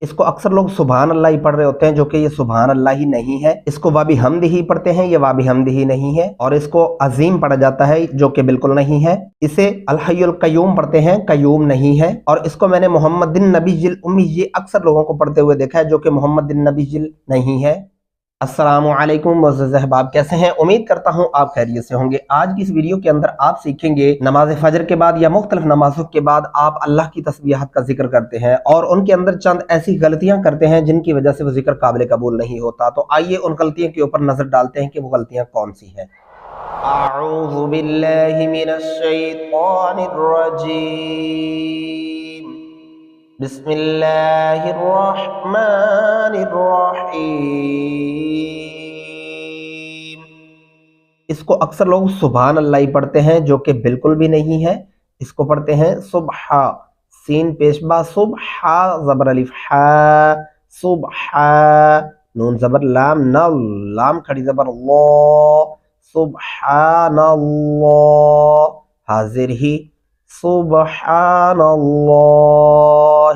اس کو اکثر لوگ سبحان اللہ ہی پڑھ رہے ہوتے ہیں، جو کہ یہ سبحان اللہ ہی نہیں ہے۔ اس کو وابی حمد ہی پڑھتے ہیں، یہ وابی حمد ہی نہیں ہے۔ اور اس کو عظیم پڑھا جاتا ہے، جو کہ بالکل نہیں ہے۔ اسے الحی القیوم پڑھتے ہیں، قیوم نہیں ہے۔ اور اس کو میں نے محمد النبی الامی یہ اکثر لوگوں کو پڑھتے ہوئے دیکھا ہے، جو کہ محمد النبی نہیں ہے۔ السلام علیکم معزز احباب، کیسے ہیں؟ امید کرتا ہوں آپ خیریت سے ہوں گے۔ آج کی اس ویڈیو کے اندر آپ سیکھیں گے نماز فجر کے بعد یا مختلف نمازوں کے بعد آپ اللہ کی تسبیحات کا ذکر کرتے ہیں اور ان کے اندر چند ایسی غلطیاں کرتے ہیں جن کی وجہ سے وہ ذکر قابل قبول نہیں ہوتا۔ تو آئیے ان غلطیوں کے اوپر نظر ڈالتے ہیں کہ وہ غلطیاں کون سی ہیں۔ اعوذ باللہ من الشیطان الرجیم، بسم اللہ الرحمن الرحیم۔ اس کو اکثر لوگ سبحان اللہ ہی پڑھتے ہیں، جو کہ بالکل بھی نہیں ہے۔ اس کو پڑھتے ہیں صبح، سین پیش با، صبح زبر الف حا، صبح، نون زبر لام، نل، لام کھڑی زبر اللہ، سبحان اللہ، حاضر ہی، سبحان اللہ۔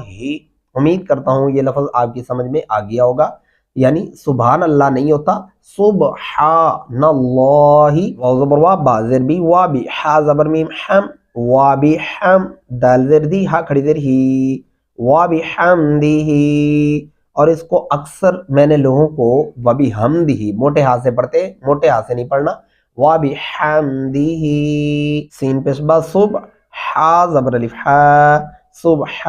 امید کرتا ہوں یہ لفظ آپ کی سمجھ میں آ گیا ہوگا۔ یعنی سبحان اللہ نہیں ہوتا، سبحان اللہ، واو زبر وا، با زیر بی، وا بی، حا زبر میم حم، وا بی حم، دال زیر دی، ہا کھڑی زیر ہی، وا بی حمدی۔ اور اس کو اکثر میں نے لوگوں کو وا بی حمدی موٹے ہاتھ سے پڑھتے، موٹے ہاتھ سے نہیں پڑھنا، وا بی حمدی، سین پیش با، صبح، حا زبر الف حا، صبح،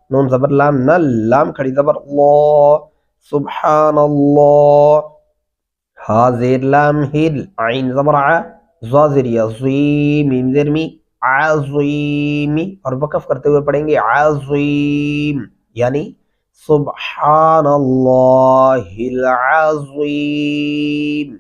نون زبر لام، نل، لام کھڑی زبر اللہ، سبحان اللہ، ہا زیر لام ہل، عین زبر ع، ظا زیر یا، زی، میم زیر می، عظیمی، اور وقف کرتے ہوئے پڑھیں گے عظیم، یعنی سبحان اللہ العظیم۔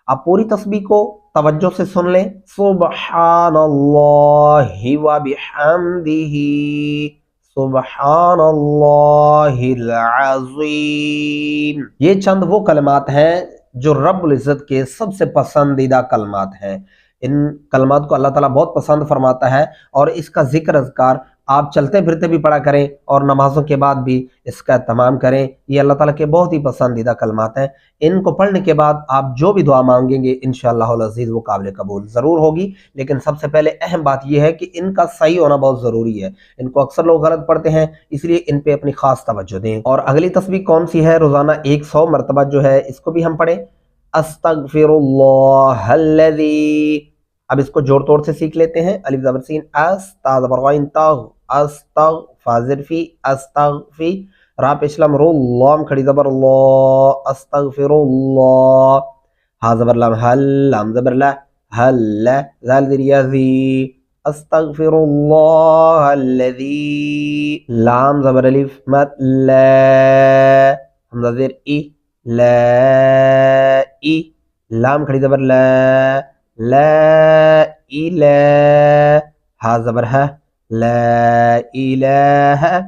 آپ پوری تسبیح کو توجہ سے سن لیں، سبحان اللہ و بحمدہ، سبحان اللہ العظیم۔ یہ چند وہ کلمات ہیں جو رب العزت کے سب سے پسندیدہ کلمات ہیں۔ ان کلمات کو اللہ تعالیٰ بہت پسند فرماتا ہے، اور اس کا ذکر اذکار آپ چلتے پھرتے بھی پڑھا کریں اور نمازوں کے بعد بھی اس کا اہتمام کریں۔ یہ اللہ تعالیٰ کے بہت ہی پسندیدہ کلمات ہیں۔ ان کو پڑھنے کے بعد آپ جو بھی دعا مانگیں گے انشاءاللہ العزیز وہ قابل قبول ضرور ہوگی۔ لیکن سب سے پہلے اہم بات یہ ہے کہ ان کا صحیح ہونا بہت ضروری ہے۔ ان کو اکثر لوگ غلط پڑھتے ہیں، اس لیے ان پہ اپنی خاص توجہ دیں۔ اور اگلی تسبیح کون سی ہے؟ روزانہ 100 مرتبہ جو ہے اس کو بھی ہم پڑھیں، استغفر اللہ الذی۔ اب اس کو جوڑ توڑ سے سیکھ لیتے ہیں، الف زبر سین، اس، تا زبر غین، تغ، استغ، فاضر فی، استغفی، را پیش لام رو، لام کھڑی زبر اللہ، استغفر اللہ، ہا زبر لام حل، لام زبر لا، حل، زال زیر یا زی، استغفر اللہ الذی، لام زبر الف مد لا، حمزہ زیر ای، لا ای، لام کھڑی زبر لا، لا الہ، ہا زبر ہے، لا الہ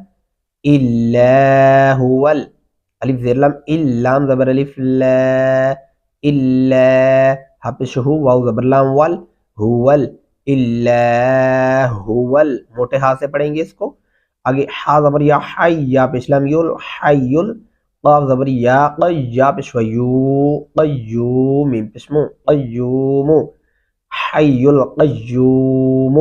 الا هو، الف زیر لام، لام زبر الف لا، الا، ہا پیش ہو، واو زبر لام ول، هو، الا هو، موٹے ہاتھ سے پڑھیں گے اس کو۔ آگے ہا زبر یا، حی، یا پیش لام یول، حیل، قاف زبر یا، یا پیش یو، قیوم، میم پیش مو، قیوم، حی القیوم۔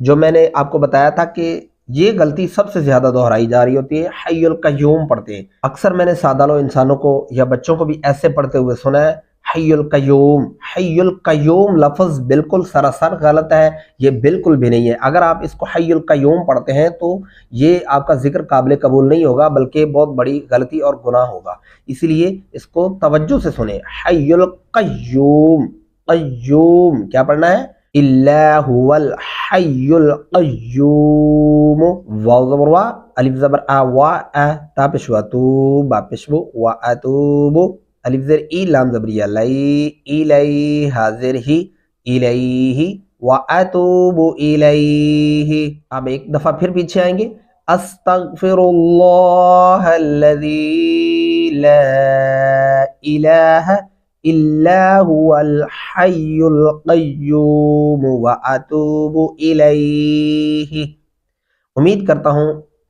جو میں نے آپ کو بتایا تھا کہ یہ غلطی سب سے زیادہ دہرائی جا رہی ہوتی ہے، حی القیوم پڑھتے ہیں۔ اکثر میں نے سادہ لو انسانوں کو یا بچوں کو بھی ایسے پڑھتے ہوئے سنا ہے، حی القیوم۔ حی القیوم لفظ بالکل سراسر غلط ہے، یہ بالکل بھی نہیں ہے۔ اگر آپ اس کو حی القیوم پڑھتے ہیں تو یہ آپ کا ذکر قابل قبول نہیں ہوگا، بلکہ بہت بڑی غلطی اور گناہ ہوگا۔ اسی لیے اس کو توجہ سے سنیں، حی القیوم، قیوم کیا پڑھنا ہے؟ الا هو الحی القیوم، واو زبر وا، الف زبر ا، وا ا، تا پیش وا تو، با پیش بو، وا اتوب، الف زیر ای، لام زبر یا، لی، الی، حاضر ہی، الیہ، وا اتوب الیہ۔ اب ایک دفعہ پھر پیچھے آئیں گے، استغفر اللہ الذی لا الہ الا هو الحی القیوم واتوب الیہ۔ امید کرتا ہوں